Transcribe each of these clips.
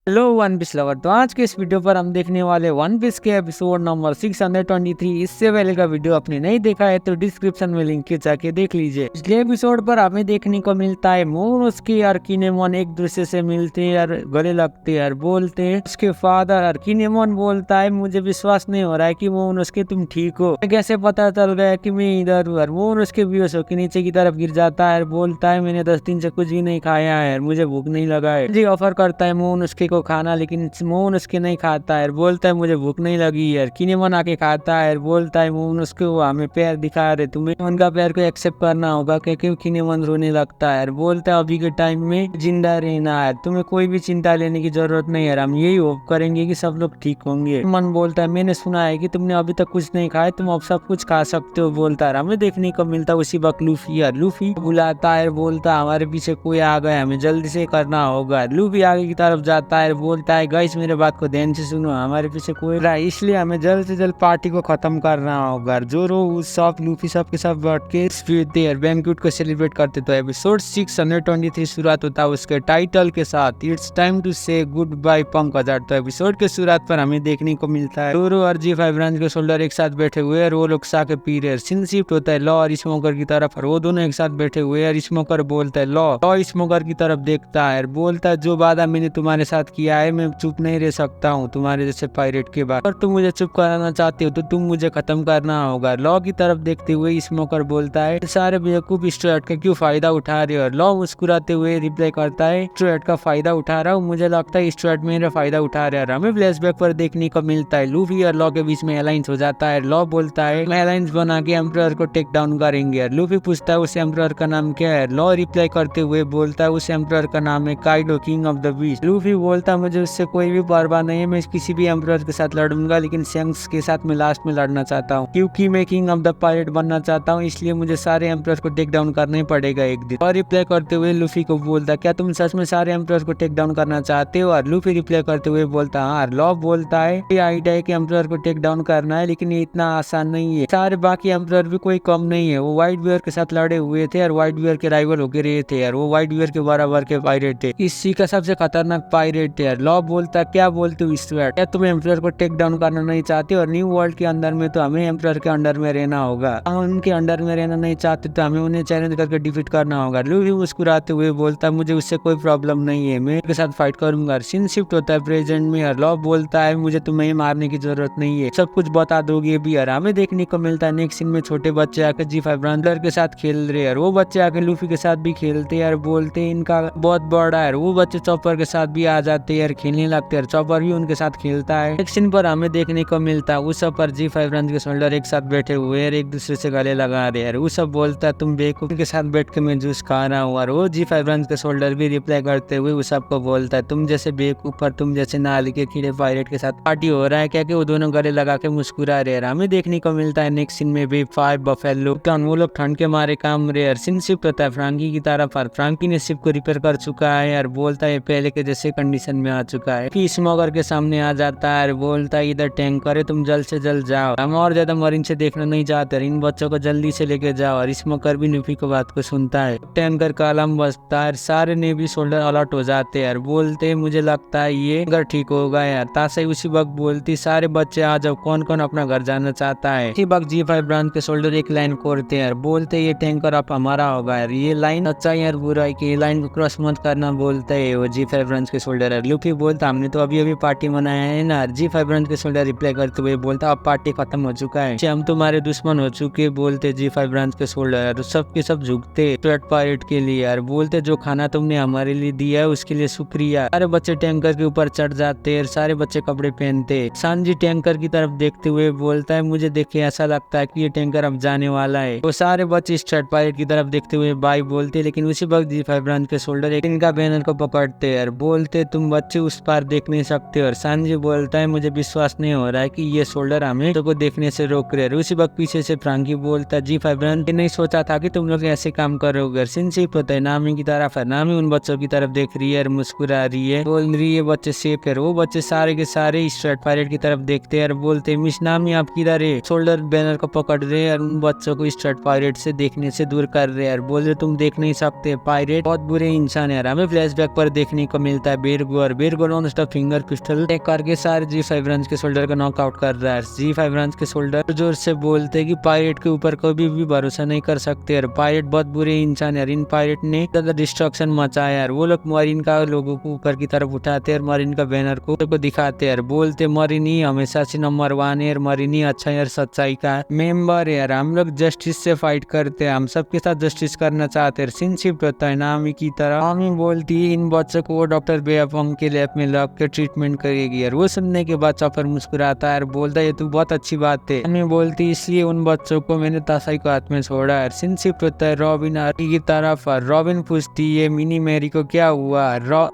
Hello one piece lover. तो आज के इस वीडियो पर हम देखने वाले वन पीस के एपिसोड नंबर 623। इससे पहले का वीडियो आपने नहीं देखा है तो डिस्क्रिप्शन में लिंक जाके देख लीजिए। पिछले एपिसोड पर हमें देखने को मिलता है मोमोनोसुके और किनेमोन एक दूसरे से मिलते हैं और गले लगते हैं और बोलते हैं। उसके फादर और किनेमोन बोलता है मुझे विश्वास नहीं हो रहा है कि मोमोनोसुके तुम ठीक हो, कैसे पता चल गया कि मैं इधर हूँ। और मोमोनोसुके बेहोश होकर नीचे की तरफ गिर जाता है और बोलता है मैंने 10 दिन से कुछ भी नहीं खाया है, मुझे भूख नहीं लगा है। जी ऑफर करता है मोमोनोसुके को खाना, लेकिन मोमोनोसुके नहीं खाता है, बोलता है मुझे भूख नहीं लगी है। किनेमोन आके खाता है, बोलता है मोमोनोसुके वो हमें पैर दिखा रहे, तुम्हें उनका पैर को एक्सेप्ट करना होगा। क्योंकि किनेमोन रोने लगता है, बोलता है अभी के टाइम में जिंदा रहना है, तुम्हें कोई भी चिंता लेने की जरूरत नहीं है, हम यही होप करेंगे कि सब लोग ठीक होंगे। मन बोलता है मैंने सुना है कि तुमने अभी तक कुछ नहीं खाया, तुम अब सब कुछ खा सकते हो। बोलता है हमें देखने को मिलता है उसी वक्त लूफी बुलाता है, बोलता है हमारे पीछे कोई आ गया, हमें जल्दी से करना होगा। लूफी आगे की तरफ जाता है, बोलता है गाइस मेरे बात को ध्यान से सुनो, हमारे पीछे कोई रहा है, इसलिए हमें जल्द से जल्द पार्टी को खत्म करना होगा। जोरो उस सब लूफी सब के सब बैठ के बैंक्वेट को सेलिब्रेट करते। तो एपिसोड 623 शुरुआत होता है उसके टाइटल के साथ इट्स टाइम टू से गुड बाय पंकज। तो एपिसोड के शुरुआत पर हमें देखने को मिलता है जोरो और G5 ब्रांच के शोल्डर एक साथ बैठे हुए और वो लोग साके पी रहे। सीन शिफ्ट होता है लॉ और स्मोकर की तरफ और वो दोनों एक साथ बैठे हुए और स्मोकर बोलता है लॉ स्मोकर की तरफ देखता है, बोलता है जो वादा मैंने तुम्हारे साथ किया है मैं चुप नहीं रह सकता हूँ तुम्हारे जैसे पायरेट के बाद। अगर तुम मुझे चुप कराना चाहते हो तो तुम मुझे खत्म करना होगा। लॉ की तरफ देखते हुए स्मोकर बोलता है सारे बेवकूफ स्ट्रेट का क्यों फायदा उठा रहे हो। लॉ मुस्कुराते हुए रिप्लाई करता है स्ट्रेट का फायदा उठा रहा हूँ, मुझे लगता है स्ट्रेट मेरा फायदा उठा रहा है। हमें फ्लैशबैक पर देखने को मिलता है लूफी और लॉ के बीच में अलायंस हो जाता है। लॉ बोलता है अलायंस बना के एम्परर को टेक डाउन करेंगे। लूफी पूछता है उस एम्परर का नाम क्या है। लॉ रिप्लाई करते हुए बोलता है उस एम्परर का नाम है Kaido king of the beast. Luffy बोलता है मुझे उससे कोई भी परवाह नहीं है, मैं किसी भी एम्परर के साथ लड़ूंगा, लेकिन शैंक्स के साथ मैं लास्ट में लड़ना चाहता हूँ क्योंकि मैं किंग ऑफ द पायरेट बनना चाहता हूँ, इसलिए मुझे सारे एम्परर को टेक डाउन करना ही पड़ेगा एक दिन। और रिप्लाई करते हुए लूफी को बोलता क्या तुम सच में सारे एम्परर को टेक डाउन करना चाहते हो। और लूफी रिप्लाई करते हुए बोलता हाँ। लॉ बोलता है ये आइडिया है कि एम्परर को टेक डाउन करना है, लेकिन ये इतना आसान नहीं है, सारे बाकी एम्परर भी कोई कम नहीं है, वो व्हाइट बियर के साथ लड़े हुए थे और व्हाइट बियर के राइवल होके रहे थे और वो व्हाइट बियर के बराबर के पायरेट थे, इसी का सबसे खतरनाक पायरेट थे। लॉ बोलता क्या बोलते हो स्टुअर्ट, क्या तुम एम्परर को टेक डाउन करना नहीं चाहते और न्यू वर्ल्ड के अंदर में तो हमें एम्परर के अंडर में रहना होगा, हम उनके अंडर में रहना नहीं चाहते तो हमें उन्हें चैलेंज करके डिफीट करना होगा। लूफी मुस्कुराते हुए बोलता मुझे उससे कोई प्रॉब्लम नहीं है, मैं उनके साथ फाइट करूंगा। सीन शिफ्ट होता है प्रेजेंट में और लॉ बोलता है मुझे तुम्हें मारने की जरूरत नहीं है, सब कुछ बता दोगे भी। और हमें देखने को मिलता है नेक्स्ट सीन में छोटे बच्चे आकर G5 ब्रांडर के साथ खेल रहे हैं और वो बच्चे आकर लूफी के साथ भी खेलते हैं और बोलते हैं इनका बहुत बड़ा है। वो बच्चे चॉपर के साथ भी आ जाते हैं और खेलने लगते हैं, चॉपर भी उनके साथ खेलता है। नेक्स्ट सीन पर हमें देखने को मिलता है उस पर G5 ब्रांच के शोल्डर एक साथ बैठे हुए और एक दूसरे से गले लगा रहे हैं। वो सब बोलता है तुम बेवकूफ के साथ बैठ के मैं जूस खा रहा हूँ। और वो G5 ब्रांच के शोल्डर भी रिप्लाई करते हुए उस सबको बोलता है तुम जैसे बेवकूफ पर तुम जैसे नाली के कीड़े पायरेट के साथ पार्टी हो रहा है क्या कि वो दोनों गले लगा के मुस्कुरा रहे हैं। हमें देखने को मिलता है नेक्स्ट सीन में भी 5 बफेलो वो लोग ठंड के मारे काम रहे। सीन शिफ्ट होता है फ्रांकी की तरफ और फ्रांकी ने शिप को रिपेयर कर चुका है और बोलता है पहले के जैसे कंडीशन में आ चुका है। फिर स्मोकर के सामने आ जाता है और बोलता है इधर टैंकर है, तुम जल्द से जल्द जाओ, हम और ज्यादा मरीन से देखना नहीं चाहते, इन बच्चों को जल्दी से लेके जाओ। और स्मोकर भी लूफी को बात को सुनता है। टैंकर का अलार्म बजता है, सारे ने भी शोल्डर अलर्ट हो जाते हैं और बोलते मुझे लगता है ये घर ठीक होगा यार। ताशा उसी वक्त बोलती सारे बच्चे आ जाओ, कौन कौन अपना घर जाना चाहता है। इसी वक्त G5 ब्रांच के शोल्डर एक लाइन कोरते हैं, बोलते ये टैंकर अब हमारा होगा यार, ये लाइन अच्छाई और बुराई की लाइन को क्रॉस मत करना बोलते है वो G5 ब्रांच के शोल्डर है। लूफी बोलता हमने तो अभी अभी पार्टी मनाया है ना। G5 ब्रांच के शोल्डर रिप्लाई करते हुए बोलता अब पार्टी खत्म हो चुका है, हम तुम्हारे दुश्मन हो चुके बोलते G5 ब्रांच के शोल्डर। सब के सब झुकते पायरेट के लिए यार, बोलते जो खाना तुमने हमारे लिए दिया है उसके लिए शुक्रिया। सारे बच्चे टैंकर के ऊपर चढ़ जाते हैं, सारे बच्चे कपड़े पहनते। सांजी टैंकर की तरफ देखते हुए बोलता है मुझे देख के ऐसा लगता है कि ये टैंकर अब जाने वाला है। वो सारे बच्चे स्ट्रेट पायरेट की तरफ देखते हुए बाय बोलते, लेकिन उसी वक्त G5 ब्रांच के शोल्डर एक इनका बैनर को पकड़ते और बोलते तुम बच्चे उस पार देख नहीं सकते। और सांजी बोलता है मुझे विश्वास नहीं हो रहा है कि ये शोल्डर हमें तो को देखने से रोक रहे। उसी वक्त पीछे से फ्रांकी बोलता है G5 ब्रांच नहीं सोचा था कि तुम लोग ऐसे काम करोगे। सीन शिफ्ट होता है नामी की तरफ है, नामी उन बच्चों की तरफ देख रही है और मुस्कुरा रही है, बोल रही है बच्चे सेफ है। वो बच्चे सारे के सारे स्ट्रेट पायरेट की तरफ देखते हैं और बोलते मिस नामी आप किधर है। शोल्डर बैनर को पकड़ रहे हैं और उन बच्चों को स्ट्रेट पायरेट से देखने से दूर कर रहे हैं और बोल रहे तुम देख नहीं सकते, पायरेट बहुत बुरे इंसान है। हमें फ्लैशबैक पर देखने को मिलता है बेर और बेरगो non stop finger pistol take करके सारे G5 ब्रांच के शोल्डर को नॉकआउट कर रहा है। G5 ब्रांच के शोल्डर जोर से बोलते कि पायरेट के ऊपर कभी भी भरोसा नहीं कर सकते यार, पायरेट बहुत बुरे इंसान यार, इन पायरेट ने ज्यादा डिस्ट्रक्शन मचाया यार। वो लोग मरीन का लोगों को ऊपर की तरफ उठाते और मरीन का बैनर को दिखाते यार, बोलते मरीन ही हमेशा से नंबर 1 है, मरीन ही अच्छा यार, सच्चाई का मेंबर यार, हम लोग जस्टिस से फाइट करते हैं, हम सबके साथ जस्टिस करना चाहते हैं, सिंशिप होता है नामी की तरह। नामी बोलती है इन बच्चों को वो डॉक्टर बेअफम के लैब में लग के ट्रीटमेंट करेगी यार। वो सुनने के बाद चॉपर मुस्कुराता है, बोलता है ये तो बहुत अच्छी बात है। नामी बोलती इसलिए उन बच्चों को मैंने तासाई को हाथ में छोड़ा है। सिंशिप होता है रॉबिन की तरफ, रॉबिन पूछती है मिनी मैरी को क्या हुआ,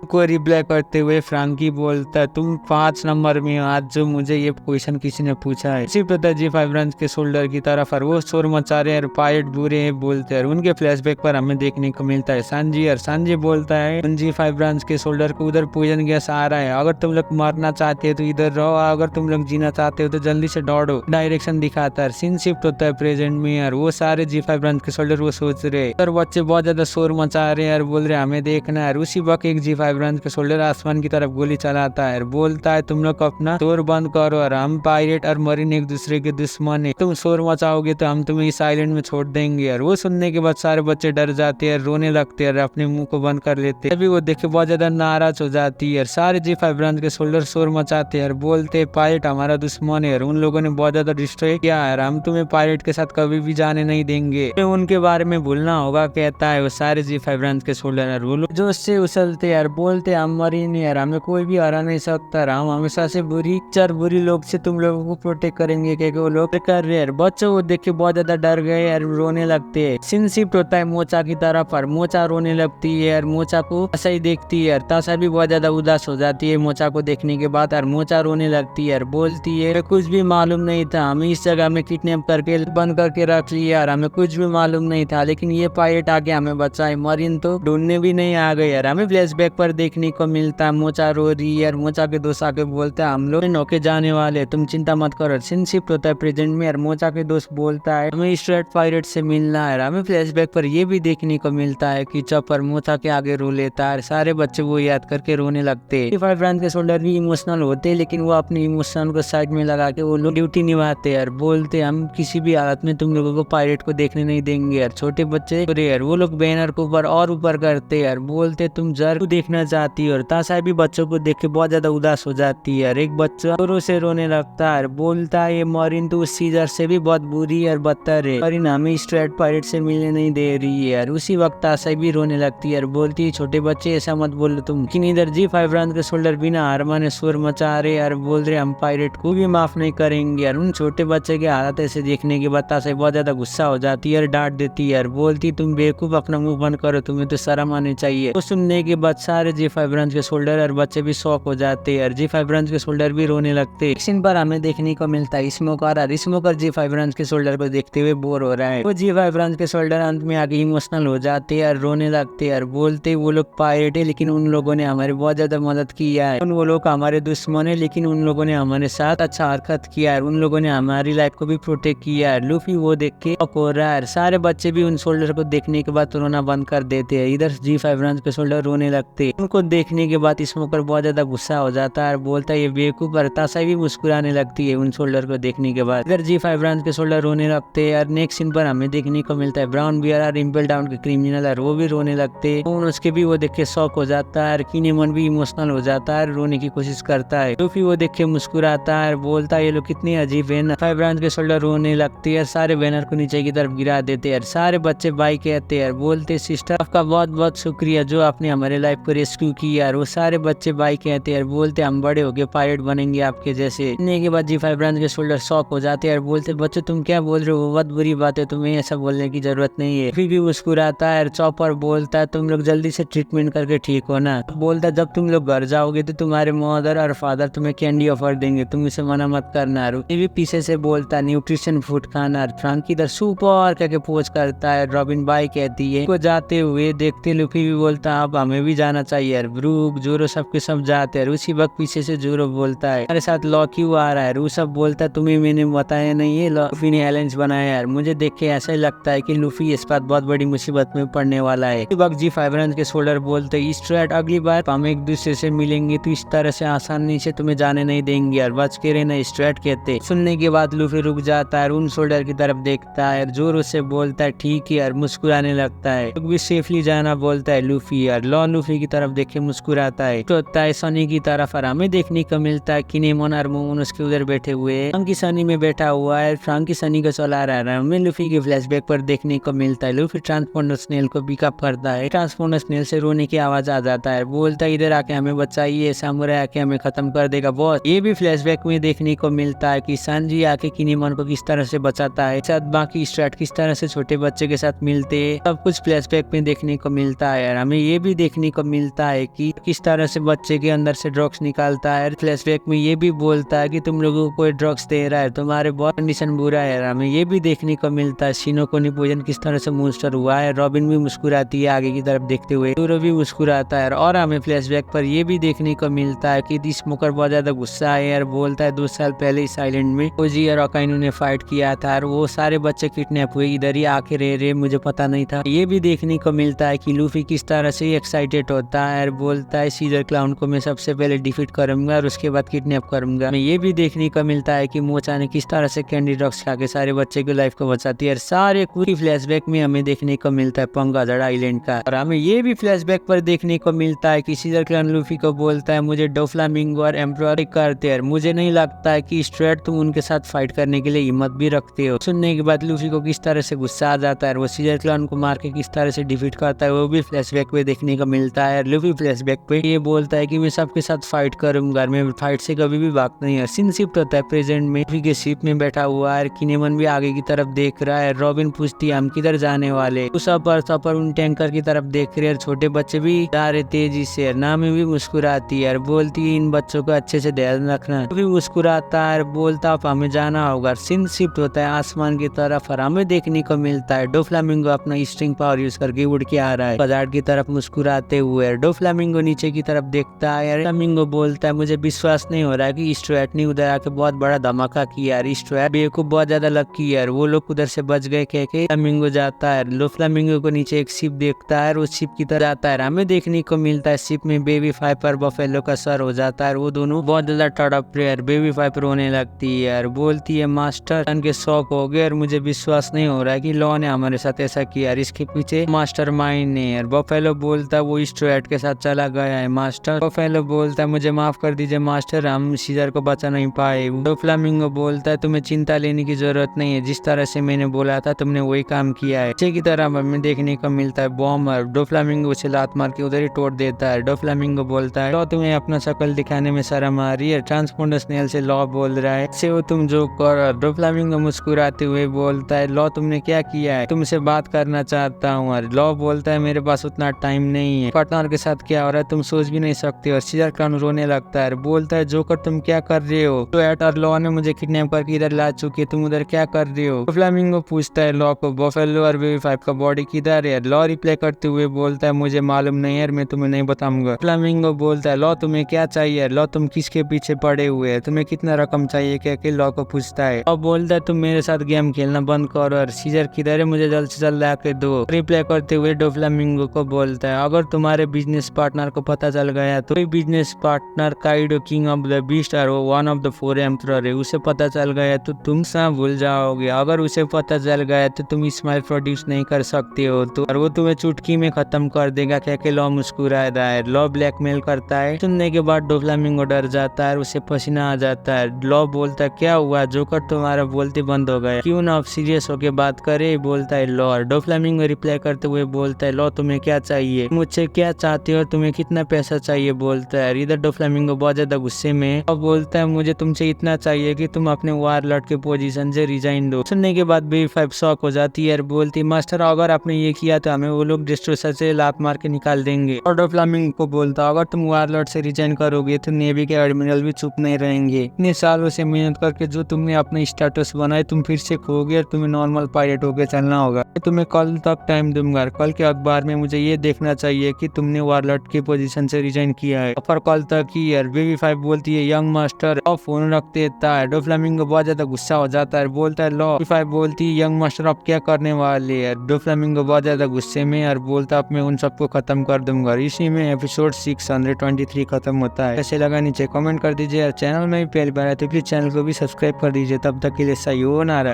को रिप्लाई करते हुए फ्रैंकी बोलता है तुम 5 नंबर में हो आज जो मुझे ये क्वेश्चन किसी ने पूछा है। सिर्फ होता है G5 ब्रांच के शोल्डर की तरफ और वो शोर मचा रहे हैं, पायरेट बुरे हैं बोलते हैं। उनके फ्लैशबैक पर हमें देखने को मिलता है सांजी, और सांजी बोलता है उन G5 ब्रांच के शोल्डर को उधर पॉइजन गैस आ रहा है, अगर तुम लोग मरना चाहते हो तो इधर रहो, अगर तुम लोग जीना चाहते हो तो जल्दी से दौड़ो। डायरेक्शन दिखाता है। सीन शिफ्ट होता है प्रेजेंट में यार, वो सारे G5 ब्रांच के शोल्डर वो सोच रहे और बच्चे बहुत ज्यादा शोर मचा रहे हैं यार, बोल रहे हमें देखना है। उसी वक्त एक G5 ब्रांच के शोल्डर आसमान की तरफ गोली चलाता है, बोलता है तुम लोग अपना शोर बंद करो और हम पायरेट और मरीन एक दूसरे के दुश्मन है, तुम शोर मचाओगे तो हम तुम्हें इस आइलैंड में छोड़ देंगे यार। वो सुनने के बाद सारे बच्चे डर जाते हैं, रोने लगते हैं, अपने मुंह को बंद कर लेते हैं। अभी वो देख के बहुत ज्यादा नाराज हो जाती है। सारे G5 ब्रांच के शोल्डर शोर मचाते हैं, बोलते पायरेट हमारा दुश्मन है, उन लोगों ने बहुत ज्यादा डिस्ट्रॉय किया है, हम तुम्हें पायरेट के साथ कभी भी जाने नहीं देंगे, उनके बारे में भूलना होगा, कहता है वो सारे G5 ब्रांच के शोल्डर। वो लोग जो उससे उछलते यार, बोलते हम मरीन यार, हमें कोई भी हरा नहीं सकता, हम हमेशा से बुरी लोग से तुम लोगों को प्रोटेक्ट करेंगे, क्योंकि वो लोग कर रहे हैं। बच्चों को देख के बहुत ज्यादा डर गए यार, रोने लगते हैं। सीन शिफ्ट होता है मोचा की तरफ और मोचा रोने लगती है यार, मोचा को ऐसा ही देखती है यार। ताशा भी बहुत ज्यादा उदास हो जाती है मोचा को देखने के बाद, और मोचा रोने लगती है यार, बोलती है कुछ भी मालूम नहीं था, हमें इस जगह में किडनैप करके बंद करके रख लिया यार, हमें कुछ भी मालूम नहीं था, लेकिन ये पायरेट आके हमें बचाए, मरीन तो ढूंढने भी नहीं आ गए यार। हमें फ्लैशबैक पर देखने को मिलता है मोचा रो रही है यार, मोचा के दोस्त आके बोलता है हम लोग नौके जाने वाले, तुम चिंता मत करो। सीन शिफ्ट होता है प्रेजेंट में यार, मोचा के दोस्त बोलता है हमें स्ट्रेट पायरेट से मिलना है। हमें फ्लैशबैक पर ये भी देखने को मिलता है कि चॉपर मोचा के आगे रो लेता है, सारे बच्चे वो याद करके रोने लगते हैं। G5 ब्रांच के शोल्डर भी इमोशनल होते हैं, लेकिन वो अपने इमोशन को साइड में लगा के वो लोग ड्यूटी निभाते हैं यार, बोलते हम किसी भी हालत में तुम लोगों को पायरेट को देखने नहीं देंगे यार। छोटे बच्चे यार वो लोग बैनर को ऊपर और ऊपर करते यार, बोलते तुम जरूर देखना चाहती हो। और ताशा भी बच्चों को देख के बहुत ज्यादा उदास हो जाती है यार, एक बच्चा जोरों से रोने लगता है, बोलता है ये मरीन तो उस सीजर से भी बहुत बुरी और बदतर है, मरीन हमें स्ट्रेट पायरेट से मिलने नहीं दे रही है यार। उसी वक्त ताशा भी रोने लगती है यार, बोलती है छोटे बच्चे ऐसा मत बोलो तुम। लेकिन इधर G5 ब्रांच के शोल्डर बिना हार माने शोर मचा रहे यार, बोल रहे हम पायरेट को भी माफ नहीं करेंगे यार। उन छोटे बच्चे के हालत ऐसे देखने के बाद ताशा बहुत ज्यादा गुस्सा हो जाती है, डांट देती है यार, बोलती तुम बेवकूफ अपना मुंह बंद करो, तुम्हें तो शर्म आनी चाहिए। तो सुनने के बाद सारे G5 ब्रांच के शोल्डर और बच्चे भी शॉक हो जाते हैं यार, G5 ब्रांच के शोल्डर भी रोने लगते हैं। सीन पर हमें देखने को मिलता है स्मोकर G5 ब्रांच के शोल्डर को देखते हुए बोर हो रहा है। वो G5 ब्रांच के शोल्डर अंत में आगे इमोशनल हो जाते हैं और रोने लगते हैं, बोलते वो लोग पायरेट है लेकिन उन लोगों ने हमारी बहुत ज्यादा मदद किया है, वो लोग हमारे दुश्मन है लेकिन उन लोगों ने हमारे साथ अच्छा हरकत किया है, उन लोगों ने हमारी लाइफ को भी प्रोटेक्ट किया है। लूफी वो देख के हो रहा है, सारे बच्चे भी उन शोल्डर को देखने के बाद रोना बंद कर देते हैं। इधर G5 ब्रांच के शोल्डर रोने लगते हैं, उनको देखने के बाद स्मोकर बहुत ज्यादा गुस्सा हो जाता है, बोलता है ये बेवकूफ, और ताशा भी मुस्कुराने लगती है उन शोल्डर को देखने के बाद। इधर G5 ब्रांच के शोल्डर रोने लगते हैं और नेक्स्ट सीन पर हमें देखने को मिलता है ब्राउन बियर और इम्पल डाउन के क्रिमिनल है, वो भी रोने लगते हैं, उसके भी वो देख के शौक हो जाता है, किनेमन भी इमोशनल हो जाता है, रोने की कोशिश करता है। लूफी वो देख के मुस्कुराता है, बोलता है ये लोग कितने अजीब है। G5 ब्रांच के शोल्डर रोने लगती है, सारे बैनर को नीचे की तरफ गिरा देते हैं, सारे बच्चे बाई कहते हैं, बोलते सिस्टर आपका बहुत बहुत शुक्रिया जो आपने हमारे लाइफ को रेस्क्यू किया। वो सारे बच्चे बाई कहते हैं, बोलते हम बड़े हो गए पायरेट बनेंगे आपके जैसे। इतने के बाद G5 ब्रांच के शोल्डर शॉक हो जाते हैं, बोलते बच्चों तुम क्या बोल रहे हो, बहुत बुरी बात है, तुम्हें ऐसा बोलने की जरूरत नहीं है। फिर भी मुस्कुराता है, चॉपर बोलता है तुम लोग जल्दी से ट्रीटमेंट करके ठीक हो ना, बोलता जब तुम लोग घर जाओगे तो तुम्हारे मदर और फादर तुम्हें कैंडी ऑफर देंगे, तुम इसे मना मत करना। ये भी पीछे से बोलता है न्यूट्रिशन फूड खाना। फ्रैंकी इधर सुपर करके पोज करता है, रॉबिन बाई कहती है को जाते हुए देखते, लूफी भी बोलता है अब हमें भी जाना चाहिए यार, ब्रूक जोरो सबके सब जाते हैं। उसी वक्त पीछे से जोरो बोलता है हमारे साथ लॉक्यू आ रहा है, रू सब बोलता है तुम्हें मैंने बताया नहीं है, लूफी ने अलायंस बनाया यार, मुझे देख के ऐसा ही लगता है कि लूफी इस बात बहुत बड़ी मुसीबत में पड़ने वाला है। वक्त G5 ब्रांच के शोल्डर बोलते स्ट्रेट अगली बार हम एक दूसरे से मिलेंगे तो इस तरह से आसानी से तुम्हें जाने नहीं देंगे यार, बच के रहना, स्ट्रेट कहते। सुनने के बाद लूफी रुक जाता है, उन शोल्डर की तरफ देखता है, जोर से बोलता है ठीक है यार, मुस्कुराने लगता है। लोग भी सेफली जाना बोलता है लूफी यार। लॉ लूफी की तरफ देख के मुस्कुराता है, तो होता है सनी की तरफ और हमें देखने को मिलता है किनेमोन और मोमोन उसके उधर बैठे हुए हैं। फ्रांकी सनी में बैठा हुआ है, फ्रांकी सनी को चला रहा है। हमें लूफी के फ्लैशबैक पर देखने को मिलता है लूफी ट्रांसपोंडर स्नेल को पिकअप करता है। ट्रांसपोंडर स्नेल से रोने की आवाज आ जाता है, बोलता है इधर आके हमें बचाइए, सामुराई आके हमें खत्म कर देगा बॉस। ये भी फ्लैशबैक में देखने को मिलता है कि सांजी आके किनेमोन को किस तरह से बचाता है, साथ बाकी स्ट्रेट किस तरह से छोटे बच्चे के साथ मिलते हैं, सब कुछ फ्लैशबैक में देखने को मिलता है। और हमें ये भी देखने को मिलता है कि किस तरह से बच्चे के अंदर से ड्रग्स निकालता है। फ्लैशबैक में ये भी बोलता है कि तुम लोगों को कोई ड्रग्स दे रहा है, तुम्हारे बहुत कंडीशन बुरा है। हमें ये भी देखने को मिलता है शिनको निपोजन किस तरह से मॉन्स्टर हुआ है। रॉबिन भी मुस्कुराती है आगे की तरफ देखते हुए, टूरो भी मुस्कुराता है। और हमें फ्लैशबैक पर ये भी देखने को मिलता है कि स्मोकर बहुत ज्यादा गुस्सा है यार, बोलता है 2 साल पहले इस आइलैंड में ओजी और अकाइनो ने फाइट किया था और वो सारे बच्चे किडनैप हुए, इधर ही आके रह रहे, मुझे पता नहीं था। ये भी देखने को मिलता है कि लूफी किस तरह से एक्साइटेड होता है और बोलता है सीजर क्लाउन को मैं सबसे पहले डिफीट करूंगा और उसके बाद किडनैप करूंगा। ये भी देखने को मिलता है कि मोचा ने किस तरह से कैंडी ड्रग्स खा के सारे बच्चे की लाइफ को बचाती है। सारे पूरी फ्लैशबैक में हमें देखने को मिलता है पंगाजड़ आइलैंड का। और हमें ये भी फ्लैशबैक पर देखने को मिलता है कि सीजर क्लाउन लूफी को बोलता है मुझे डोफ्लामिंगो और एम्परर करते हैं, मुझे नहीं लगता है कि स्ट्रेट तुम उनके साथ फाइट करने के लिए हिम्मत भी रखते हो। सुनने के बाद लूफी को किस तरह से गुस्सा आ जाता है, वो सीजर क्लाउन को मार के किस तरह से डिफीट करता है, वो भी फ्लैशबैक पे देखने को मिलता है। लूफी फ्लैशबैक पे ये बोलता है कि मैं सबके साथ फाइट करूंगा, मैं फाइट से कभी भी भागता नहीं है। सीन शिफ्ट होता है प्रेजेंट में, लूफी के शिप में बैठा हुआ है, किनेमन भी आगे की तरफ देख रहा है। रॉबिन पूछती है हम किधर जाने वाले, उस सपर उन टैंकर की तरफ देख रहे हैं, छोटे बच्चे भी जा रहे तेजी से। नामी भी मुस्कुराती है, बोलती है इन बच्चों का अच्छे से ध्यान रखना। भी मुस्कुराता है, बोलता अब हमें जाना होगा। सीन शिफ्ट होता है आसमान की तरफ और हमें देखने को मिलता है डोफ्लामिंगो अपना स्ट्रिंग पावर यूज करके उड़ के आ रहा है बाजार की तरफ मुस्कुराते हुए। डोफ्लामिंगो नीचे की तरफ देखता है, फ्लामिंगो बोलता है मुझे विश्वास नहीं हो रहा है कि स्ट्रेट ने उधर आके बहुत बड़ा धमाका किया यार, स्ट्रेट बेवकूफ बहुत ज्यादा लकी यार, वो लोग उधर से बच गए कह के फ्लामिंगो जाता है। डोफ्लामिंगो को नीचे एक शिप देखता है, उस शिप की तरफ जाता है। हमें देखने को मिलता है शिप में बेबी फाइपर बफेलो का सर हो जाता है, वो दोनों बहुत ज्यादा तड़प रहे हैं। बेबी फाइपर रोने लगती है यार, बोलती है मास्टर के शौक हो गए और मुझे विश्वास नहीं हो रहा है कि लॉ ने हमारे साथ ऐसा किया, इसके पीछे मास्टर माइंड ने यार। बफेलो बोलता है वो स्ट्रेट के साथ चला गया है मास्टर। बफेलो बोलता है मुझे माफ कर दीजिए मास्टर, हम सीजर को बचा नहीं पाए। डोफ्लामिंगो बोलता है तुम्हें चिंता लेने की जरूरत नहीं है, जिस तरह से मैंने बोला था तुमने वही काम किया है। अच्छे की तरह हमें देखने को मिलता है बॉम्बर डोफ्लामिंगो उसे लात मार के उधर ही तोड़ देता है। डोफ्लामिंगो बोलता है लॉ तुम्हें अपना शक्ल दिखाने में शर्म आ रही है, ट्रांसपोंडर स्नेल से लॉ बोल रहा है से वो तुम जो कर। डोफ्लामिंगो मुस्कुराते हुए बोलता है लॉ तुमने क्या किया है, तुमसे बात करना चाहता हूँ। और लॉ बोलता है मेरे पास उतना टाइम नहीं है, पार्टनर के साथ क्या हो रहा है तुम सोच भी नहीं सकते। और सीजर क्लाउन रोने लगता है, बोलता है जोकर तुम क्या कर रहे हो, तो एट और लॉ ने मुझे किडनैप करके इधर ला चुकी है, तुम उधर क्या कर रहे हो। डोफ्लामिंगो पूछता है लॉ को बफेलो और बेबी फाइव का बॉडी किधर है। लॉ रिप्लाई करते हुए बोलता है मुझे मालूम नहीं है, मैं तुम्हें नहीं बताऊंगा। फ्लामिंगो बोलता है लॉ तुम्हें क्या चाहिए, लॉ तुम किसके पीछे पड़े हुए है, तुम्हें कितना रकम चाहिए कह के लॉ को पूछता है। और बोलता है तुम मेरे साथ गेम खेलना बंद करो और सीजर किधर है मुझे जल्द से जल्द ला के दो। रिप्लाई करते हुए डोफ्लामिंगो को बोलता है अगर तुम्हारे बिजनेस पार्टनर को पता चल गया तो business partner Kaido king of the beast और वो वन ऑफ द 4 एम्परर है, उसे पता चल गया तो तुम सब भूल जाओगे। अगर उसे पता चल गया तो तुम स्माइल प्रोड्यूस नहीं कर सकते हो तो, और वो तुम्हें चुटकी में खत्म कर देगा कह के लॉ मुस्कुराता है। लॉ ब्लैकमेल करता है। सुनने के बाद डोफ्लामिंगो डर जाता है, उसे पसीना आ जाता है। लॉ बोलता है क्या हुआ जोकर, तुम्हारा बोलते बंद हो गया, क्यों ना आप सीरियस होके बात करे, बोलता है लॉ। डोफ्लामिंगो रिप्लाई करते हुए बोलता है लॉ तुम्हें क्या चाहिए, मुझसे क्या चाहते हो, तुम्हें कितना पैसा चाहिए, बोलता है। इधर डोफ्लामिंगो बहुत ज्यादा गुस्से में और बोलता है मुझे तुमसे इतना चाहिए कि तुम अपने वारलॉर्ड के पोजीशन से रिजाइन दो। सुनने के बाद बेबी फाइव शॉक हो जाती है और बोलती मास्टर अगर आपने ये किया तो हमें वो लोग डिस्ट्रोसर से लात मार के निकाल देंगे। और डोफ्लामिंगो को बोलता अगर तुम वारलॉर्ड से रिजाइन करोगे तो नेवी के एडमिरल भी चुप नहीं रहेंगे, इतने सालों से मेहनत करके जो तुमने अपने स्टेटस बनाए तुम फिर से खोगे और तुम्हें नॉर्मल पायलट होके चलना होगा। तुम्हें कल तक टाइम दूंगा, कल के अखबार में मुझे ये देखना चाहिए कि तुमने वारलॉर्ड की पोजीशन से रिजाइन किया है, पर कल तक ही यार। बेबी फाइव बोलती है यंग मास्टर और फोन रख देता है। डोफ्लामिंगो बहुत ज्यादा गुस्सा हो जाता है, बोलता है लॉ। बेबी फाइव बोलती है यंग मास्टर आप क्या करने वाले हैं। डोफ्लामिंगो बहुत ज्यादा गुस्से में और बोलता अब मैं उन सबको खत्म कर दूंगा। इसी में एपिसोड एपिसोड 623 खत्म होता है। कैसे लगा नीचे कमेंट कर दीजिए और चैनल में भी पहली बार है तो प्लीज चैनल को भी सब्सक्राइब कर दीजिए। तब तक के लिए सही हो ना रहा।